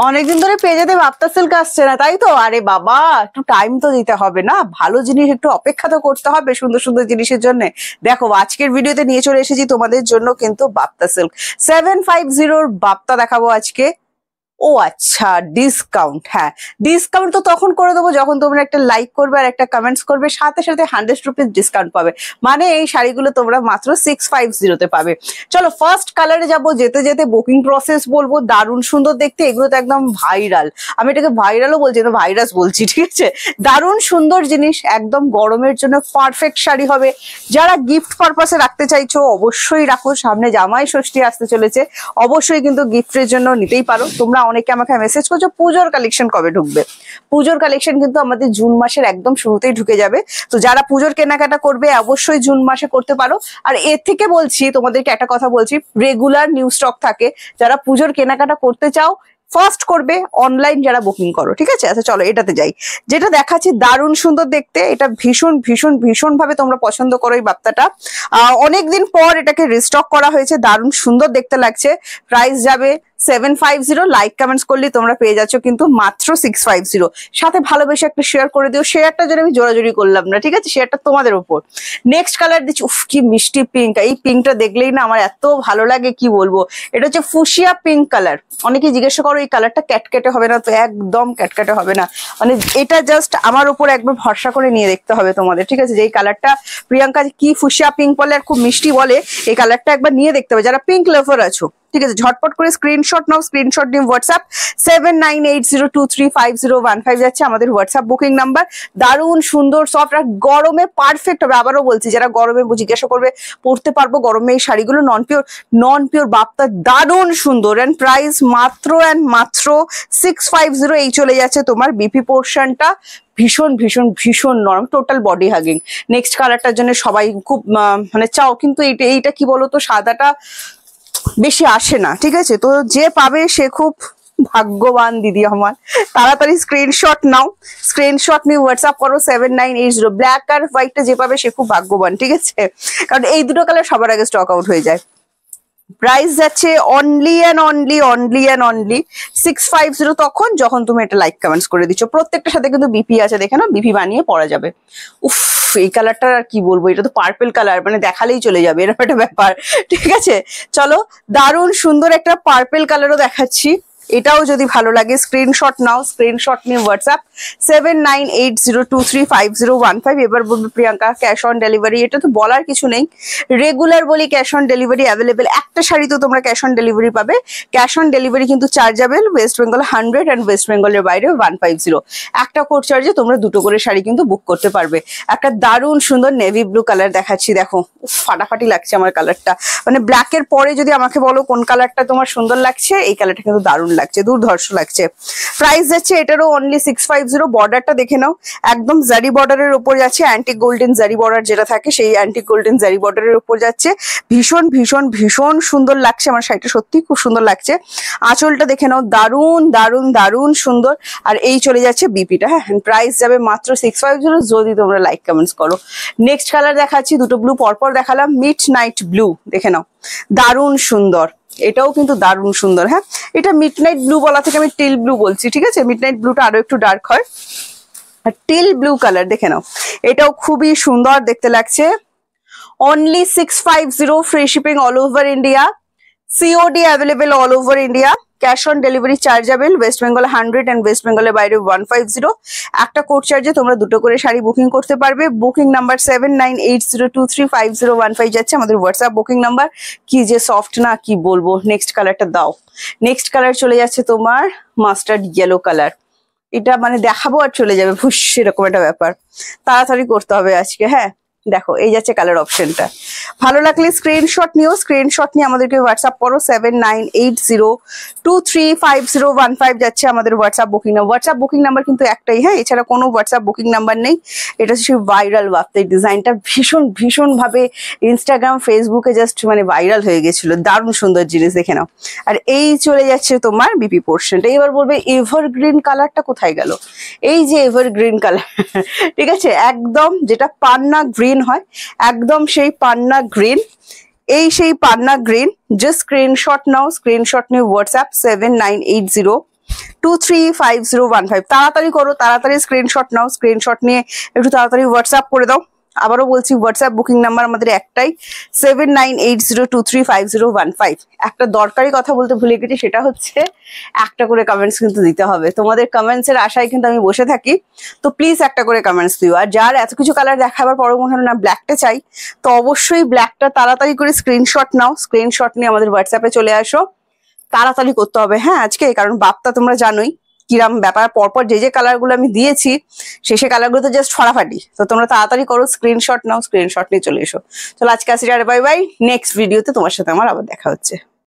অনেকদিন ধরে পেজেতে বাপ্তা সিল্ক আসছে না, তাই তো? আরে বাবা, একটু টাইম তো দিতে হবে না? ভালো জিনিস একটু অপেক্ষা তো করতে হবে সুন্দর সুন্দর জিনিসের জন্য। দেখো আজকের ভিডিওতে নিয়ে চলে এসেছি তোমাদের জন্য কিন্তু বাপ্তা সিল্ক 750 বাপ্তা দেখাবো আজকে। ও আচ্ছা, ডিসকাউন্ট। হ্যাঁ, ডিসকাউন্ট তো তখন করে দেবো যখন তোমরা একটা লাইক করবে আর একটা কমেন্টস করবে, সাথে সাথে 100 রুপিস ডিসকাউন্ট পাবে। মানে এই শাড়িগুলো তোমরা মাত্র 650-তে পাবে। চলো ফার্স্ট কালারে যাবো, যেতে যেতে বুকিং প্রসেস বলবো। দারুণ সুন্দর দেখতে, এগুলো তো একদম ভাইরাল। আমি এটাকে ভাইরালও বলছি না, ভাইরাস বলছি, ঠিক আছে? দারুণ সুন্দর জিনিস, একদম গরমের জন্য পারফেক্ট শাড়ি হবে। যারা গিফট পারপাসে রাখতে চাইছো অবশ্যই রাখো, সামনে জামাই ষষ্ঠী আসতে চলেছে, অবশ্যই কিন্তু গিফটের জন্য নিতেই পারো। তোমরা অনেকে আমাকে মেসেজ করছো পুজোর কালেকশন কবে ঢুকবে। পুজোর কালেকশন কিন্তু আমাদের জুন মাসের একদম শুরুতেই ঢুকে যাবে। তো যারা পুজোর কেনাকাটা করবে অবশ্যই জুন মাসে করতে পারো। আর এর থেকে বলছি তোমাদেরকে একটা কথা বলছি, রেগুলার নিউ স্টক থাকে। যারা পুজোর কেনাকাটা করতে চাও ফার্স্ট করবে অনলাইন যারা বুকিং করো, ঠিক আছে? আচ্ছা চলো এটাতে যাই। যেটা দেখাচ্ছি দারুণ সুন্দর দেখতে, এটা ভীষণ ভীষণ ভীষণ ভাবে তোমরা পছন্দ করো এই বাপ্তাটা। অনেকদিন পর এটাকে রিস্টক করা হয়েছে, দারুণ সুন্দর দেখতে লাগছে। প্রাইস যাবে 750। লাইক কমেন্টস করলে তোমরা পেয়ে যাচ্ছ কিন্তু মাত্র 650। সাথে ভালোবেসে একটা শেয়ার করে দিও। শেয়ারটা যেন আমি জোরাজোরি করলাম না, ঠিক আছে? শেয়ারটা তোমাদের উপর। নেক্সট কালার দিচ্ছি, উফ কি মিষ্টি পিঙ্ক। এই পিঙ্কটা দেখলেই না আমার এত ভালো লাগে, কি বলবো। এটা হচ্ছে ফুশিয়া পিঙ্ক কালার। অনেকে জিজ্ঞাসা করো এই কালারটা ক্যাটকেটে হবে না, তো একদম ক্যাটকেটে হবে না। মানে এটা জাস্ট আমার উপর একবার ভরসা করে নিয়ে দেখতে হবে তোমাদের, ঠিক আছে? যে এই কালারটা প্রিয়াঙ্কা কি ফুশিয়া পিঙ্ক বলে আর খুব মিষ্টি বলে, এই কালারটা একবার নিয়ে দেখতে হবে যারা পিঙ্ক লাভার আছো, ঠিক আছে? ঝটপট করে স্ক্রিনশট নাও, স্ক্রিনশট নিয়ে হোয়াটসঅ্যাপ 7980235015 যাচ্ছে আমাদের হোয়াটসঅ্যাপ বুকিং নাম্বার। দারুণ সুন্দর সফট আর গরমে পারফেক্ট হবে। আবারও বলছি, যারা গরমে জিজ্ঞাসা করবে পরতে পারবো গরমে এই শাড়িগুলো, নন পিওর বাপ্তা, দারুণ সুন্দর। এন্ড প্রাইস মাত্র 650। এই চলে যাচ্ছে তোমার বিপি পোর্শনটা, ভীষণ ভীষণ ভীষণ নরম, টোটাল বডি হাগিং। নেক্সট কালারটার জন্য সবাই খুব মানে চাও, কিন্তু এইটা কি বলতো, সাদাটা বেশি আসে না, ঠিক আছে? তো যে পাবে সে খুব ভাগ্যবান দিদি আমার। তাড়াতাড়ি স্ক্রিনশট নাও, স্ক্রিনশট নিয়ে হোয়াটসঅ্যাপ করো 7980। ব্ল্যাক আর হোয়াইটটা যে পাবে সে খুব ভাগ্যবান, ঠিক আছে? কারণ এই দুটো কালার সবার আগে স্টক আউট হয়ে যায়। প্রাইস যাচ্ছে অনলি 650 তখন যখন তুমি এটা লাইক কমেন্টস করে দিচ্ছ। প্রত্যেকটার সাথে কিন্তু বিপি আছে, দেখে না, বিপি বানিয়ে পরা যাবে। উফ এই কালারটা আর কি বলবো, এটা তো পার্পল কালার, মানে দেখালেই চলে যাবে, এরকম একটা ব্যাপার, ঠিক আছে? চলো দারুণ সুন্দর একটা পার্পল কালারও দেখাচ্ছি, এটাও যদি ভালো লাগে স্ক্রিনশট নাও, স্ক্রিনশট নিয়ে হোয়াটসঅ্যাপ 7980235015। এবার বলবো প্রিয়াঙ্কা ক্যাশ অন ডেলিভারি, এটা তো বলার কিছু নেই, রেগুলার বলি ক্যাশ অন ডেলিভারি অ্যাভেলেবেল। একটা শাড়ি তো তোমরা ক্যাশ অন ডেলিভারি পাবে। ক্যাশ অন ডেলিভারি কিন্তু chargeable, West Bengal 100 and West বেঙ্গলের বাইরে 150। একটা কোড চার্জে তোমরা দুটো করে শাড়ি কিন্তু বুক করতে পারবে। একটা দারুণ সুন্দর নেভি ব্লু কালার দেখাচ্ছি, দেখো ফাটাফাটি লাগছে আমার কালারটা। মানে ব্ল্যাকের পরে যদি আমাকে বলো কোন কালারটা তোমার সুন্দর লাগছে, এই কালারটা কিন্তু দারুণ লাগছে, দুর্ধর্ষ লাগছে। প্রাইস যাচ্ছে এটারও অনলি 650। বর্ডারটা দেখে নাও, একদম জারি বর্ডারের উপর যাচ্ছে, অ্যান্টিক গোল্ডেন জারি বর্ডার যেটা থাকে সেই অ্যান্টিক গোল্ডেন জারি বর্ডারের উপর যাচ্ছে। ভীষণ ভীষণ ভীষণ সুন্দর লাগছে আমার শাড়িটা, সত্যি খুব সুন্দর লাগছে। আঁচলটা দেখে নাও, দারুণ দারুণ দারুণ সুন্দর। আর এই চলে যাচ্ছে বিপিটা। হ্যাঁ, প্রাইস যাবে মাত্র 650 যদি তোমরা লাইক কমেন্টস করো। নেক্সট কালার দেখাচ্ছি, দুটো ব্লু পরপর দেখালাম। মিড নাইট ব্লু দেখে নাও, দারুণ সুন্দর, এটাও কিন্তু দারুণ সুন্দর। হ্যাঁ, এটা মিড নাইট ব্লু বলা থেকে আমি টিল ব্লু বলছি, ঠিক আছে? মিড নাইট ব্লুটা আরো একটু ডার্ক হয়। টিল ব্লু কালার দেখে নাও, এটাও খুবই সুন্দর দেখতে লাগছে। Only 650, free shipping all over India, COD available all over India, cash on delivery chargeable, West Bengal 100 and West বেঙ্গলের বাইরে 150। একটা কোড চার্জে তোমরা দুটো করে শাড়ি বুকিং করতে পারবে। বুকিং নাম্বার 7980235015 যাচ্ছে আমাদের হোয়াটসঅ্যাপ বুকিং নাম্বার। কি যে সফট না, কি বলবো। নেক্সট কালারটা দাও। নেক্সট কালার চলে যাচ্ছে তোমার মাস্টার্ড ইয়েলো কালার, এটা মানে দেখাবো আর চলে যাবে ভুস, এরকম একটা ব্যাপার, তাড়াতাড়ি করতে হবে আজকে। হ্যাঁ দেখো এই যাচ্ছে কালার অপশনটা, ভালো লাগলে স্ক্রিনশট নিও, স্ক্রিনশট নিয়ে আমাদেরকে হোয়াটসঅ্যাপ করো 7980235015 যাচ্ছে আমাদের WhatsApp booking number. WhatsApp booking number কিন্তু একটাই, হ্যাঁ, এছাড়া কোনো হোয়াটসঅ্যাপ বুকিং নাম্বার নেই। এটা হচ্ছে ভাইরাল বাপ্তা, এই ডিজাইনটা ভীষণ ভীষণ ভাবে ইনস্টাগ্রাম ফেসবুকে জাস্ট মানে ভাইরাল হয়ে গেছিল, দারুণ সুন্দর জিনিস দেখে নাও। আর এই চলে যাচ্ছে তোমার বিপি পোর্শনটা। এবার বলবে এভারগ্রিন কালারটা কোথায় গেল, এই যে এভারগ্রিন কালার, ঠিক আছে, একদম যেটা পান্না গ্রিন হয়, একদম সেই পান্না গ্রিন, এই সেই পান্না গ্রিন। জাস্ট স্ক্রিনশট নাও, স্ক্রিনশট নিয়ে হোয়াটসঅ্যাপ 7980 235015। তাড়াতাড়ি করো, তাড়াতাড়ি স্ক্রিনশট নাও, স্ক্রিনশট নিয়ে একটু তাড়াতাড়ি হোয়াটসঅ্যাপ করে দাও। আবারও বলছি, হোয়াটসঅ্যাপ বুকিং নাম্বার আমাদের একটাই, 7980235015। একটা দরকারি কথা বলতে ভুলে গেছি, সেটা হচ্ছে একটা করে কমেন্টস কিন্তু দিতে হবে। তোমাদের কমেন্টস এর আশায় কিন্তু আমি বসে থাকি, তো প্লিজ একটা করে কমেন্টস দিও। আর যার এত কিছু কালার দেখাবার পর মনে হলো না ব্ল্যাকটা চাই, তো অবশ্যই ব্ল্যাকটা তাড়াতাড়ি করে স্ক্রিনশট নাও, স্ক্রিনশট নিয়ে আমাদের হোয়াটসঅ্যাপে চলে আসো। তাড়াতাড়ি করতে হবে হ্যাঁ আজকে, কারণ বাপ্তা তোমরা জানোই কিরাম ব্যাপার। পরপর যে কালার গুলো আমি দিয়েছি শেষে কালারগুলো তো জাস্ট ফাটাফাটি, তো তোমরা তাড়াতাড়ি করো, স্ক্রিনশট নাও, স্ক্রিনশট নিয়ে চলে এসো। চলো আজকে আসি, বাই বাই। নেক্সট ভিডিওতে তোমার সাথে আমার আবার দেখা হচ্ছে।